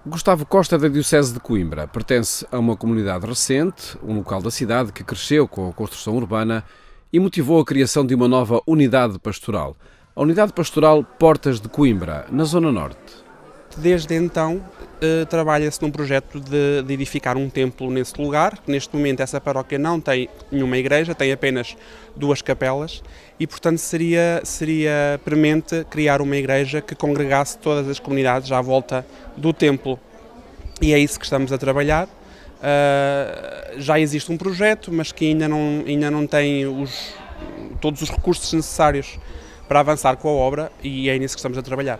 Gustavo Costa é da Diocese de Coimbra. Pertence a uma comunidade recente, um local da cidade que cresceu com a construção urbana e motivou a criação de uma nova unidade pastoral. A Unidade Pastoral Portas de Coimbra, na Zona Norte. Desde então, trabalha-se num projeto de edificar um templo nesse lugar. Neste momento, essa paróquia não tem nenhuma igreja, tem apenas 2 capelas e, portanto, seria premente criar uma igreja que congregasse todas as comunidades à volta do templo. E é isso que estamos a trabalhar. Já existe um projeto, mas que ainda não tem todos os recursos necessários para avançar com a obra, e é nisso que estamos a trabalhar.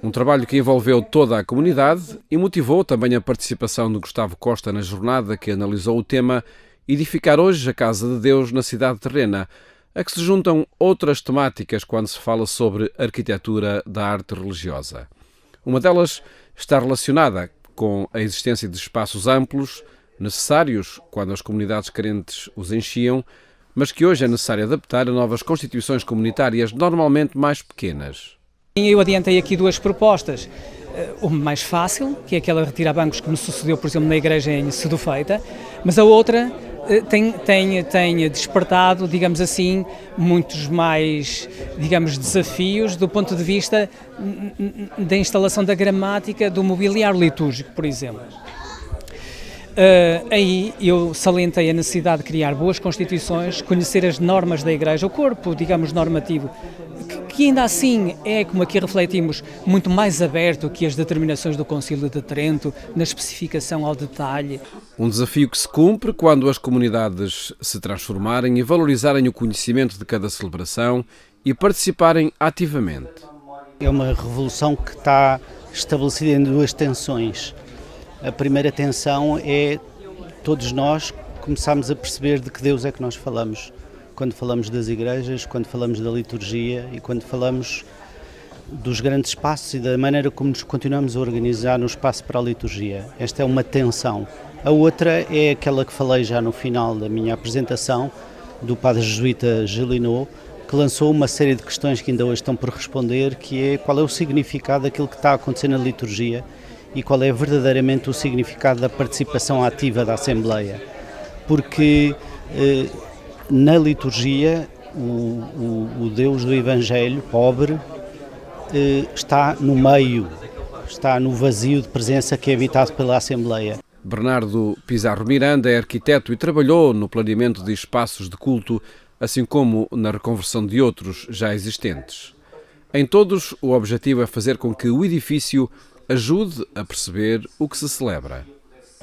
Um trabalho que envolveu toda a comunidade e motivou também a participação de Gustavo Costa na jornada que analisou o tema Edificar hoje a Casa de Deus na cidade terrena, a que se juntam outras temáticas quando se fala sobre arquitetura da arte religiosa. Uma delas está relacionada com a existência de espaços amplos, necessários quando as comunidades carentes os enchiam, mas que hoje é necessário adaptar a novas constituições comunitárias normalmente mais pequenas. Eu adiantei aqui 2 propostas. Uma mais fácil, que é aquela retira bancos que me sucedeu, por exemplo, na igreja em Sedufeita, mas a outra tem despertado, digamos assim, muitos mais, desafios do ponto de vista da instalação da gramática do mobiliário litúrgico, por exemplo. Aí eu salientei a necessidade de criar boas constituições, conhecer as normas da Igreja, o corpo, normativo, que ainda assim é, como aqui refletimos, muito mais aberto que as determinações do Concílio de Trento, na especificação ao detalhe. Um desafio que se cumpre quando as comunidades se transformarem e valorizarem o conhecimento de cada celebração e participarem ativamente. É uma revolução que está estabelecida em 2 tensões. A primeira tensão é todos nós começarmos a perceber de que Deus é que nós falamos. Quando falamos das igrejas, quando falamos da liturgia e quando falamos dos grandes espaços e da maneira como nos continuamos a organizar no espaço para a liturgia. Esta é uma tensão. A outra é aquela que falei já no final da minha apresentação, do padre jesuíta Gélineau, que lançou uma série de questões que ainda hoje estão por responder, que é qual é o significado daquilo que está a acontecer na liturgia e qual é verdadeiramente o significado da participação ativa da Assembleia. Porque na liturgia o Deus do Evangelho, pobre, está no meio, está no vazio de presença que é habitado pela Assembleia. Bernardo Pizarro Miranda é arquiteto e trabalhou no planeamento de espaços de culto, assim como na reconversão de outros já existentes. Em todos, o objetivo é fazer com que o edifício ajude a perceber o que se celebra.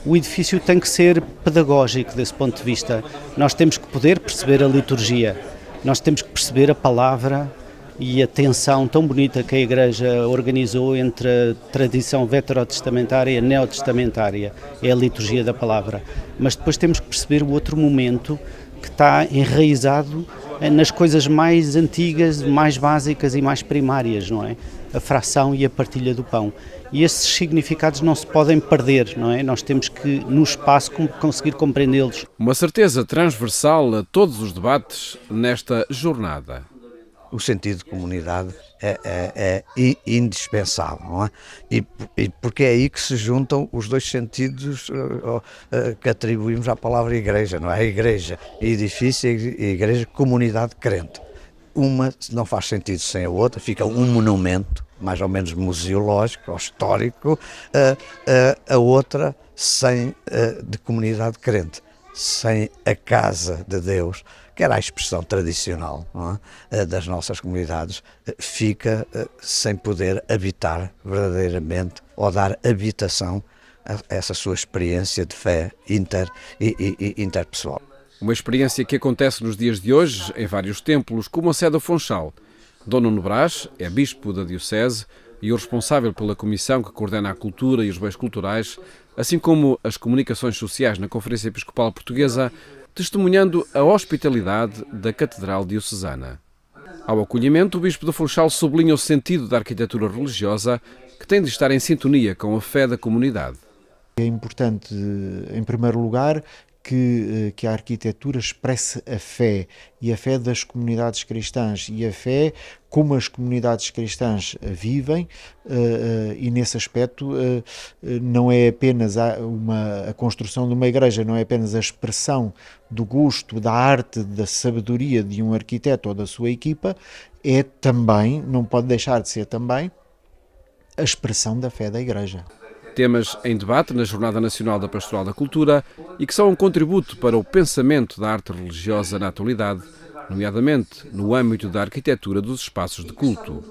O edifício tem que ser pedagógico desse ponto de vista. Nós temos que poder perceber a liturgia, nós temos que perceber a palavra e a tensão tão bonita que a Igreja organizou entre a tradição veterotestamentária e a neotestamentária, é a liturgia da palavra. Mas depois temos que perceber o outro momento que está enraizado nas coisas mais antigas, mais básicas e mais primárias, não é? A fração e a partilha do pão. E esses significados não se podem perder, não é? Nós temos que, no espaço, conseguir compreendê-los. Uma certeza transversal a todos os debates nesta jornada. O sentido de comunidade é indispensável, não é? E porque é aí que se juntam os 2 sentidos que atribuímos à palavra igreja, não é? A igreja, edifício e igreja, comunidade crente. Uma não faz sentido sem a outra, fica um monumento, mais ou menos museológico ou histórico, a outra de comunidade crente, sem a casa de Deus, que era a expressão tradicional, não é? Das nossas comunidades, fica sem poder habitar verdadeiramente ou dar habitação a essa sua experiência de fé interpessoal. Uma experiência que acontece nos dias de hoje em vários templos, como a Sé do Funchal. Dom Nuno Brás é bispo da Diocese e o responsável pela comissão que coordena a cultura e os bens culturais, assim como as comunicações sociais na Conferência Episcopal Portuguesa, testemunhando a hospitalidade da Catedral Diocesana. Ao acolhimento, o bispo do Funchal sublinha o sentido da arquitetura religiosa que tem de estar em sintonia com a fé da comunidade. É importante, em primeiro lugar, que a arquitetura expresse a fé, e a fé das comunidades cristãs, e a fé como as comunidades cristãs vivem, e nesse aspecto não é apenas a construção de uma igreja, não é apenas a expressão do gosto, da arte, da sabedoria de um arquiteto ou da sua equipa, é também, não pode deixar de ser também, a expressão da fé da igreja. Temas em debate na Jornada Nacional da Pastoral da Cultura e que são um contributo para o pensamento da arte religiosa na atualidade, nomeadamente no âmbito da arquitetura dos espaços de culto.